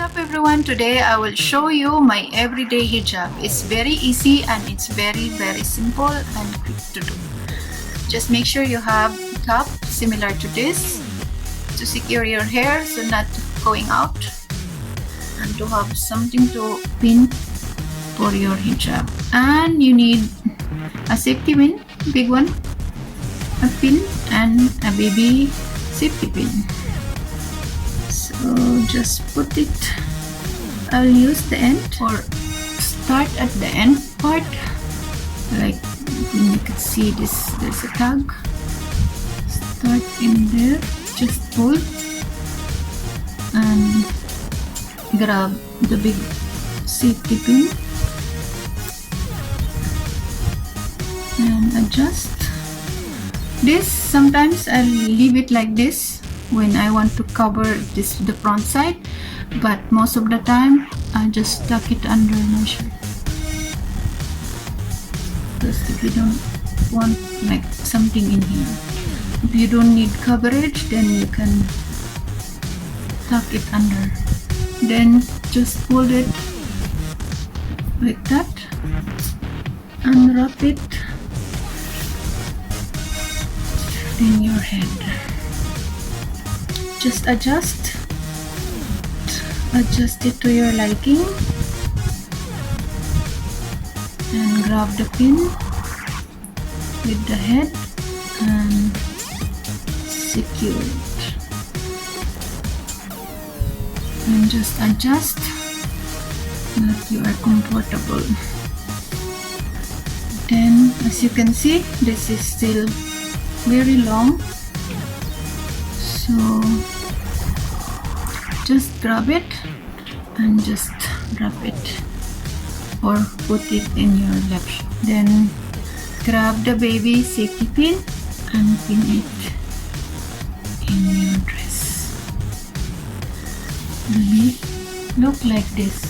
What's up everyone, today I will show you my everyday hijab. It's very easy and it's very simple and quick to do. Just make sure you have a top similar to this to secure your hair so not going out, and to have something to pin for your hijab. And you need a safety pin, big one, a pin and a baby safety pin. So just put it, I'll use the end or start at the end part, like you can see this, there's a tag, start in there, just pull and grab the big safety pin and adjust this. Sometimes I'll leave it like this when I want to cover this, the front side, but most of the time I just tuck it under my shirt, because if you don't want like something in here, if you don't need coverage, then you can tuck it under, then just pull it like that and wrap it in your head. Just adjust it to your liking and grab the pin with the head and secure it, and just adjust that you are comfortable. Then as you can see, this is still very long, so just grab it and just wrap it or put it in your left shoe. Then grab the baby safety pin and pin it in your dress. Look like this.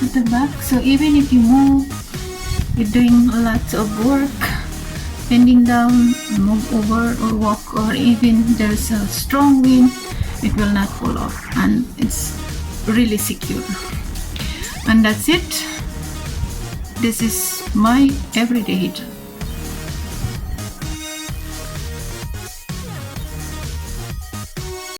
At the back, so even if you move, you're doing lots of work, bending down, move over or walk, or even there's a strong wind, it will not fall off, and it's really secure. And that's it. This is my everyday hijab.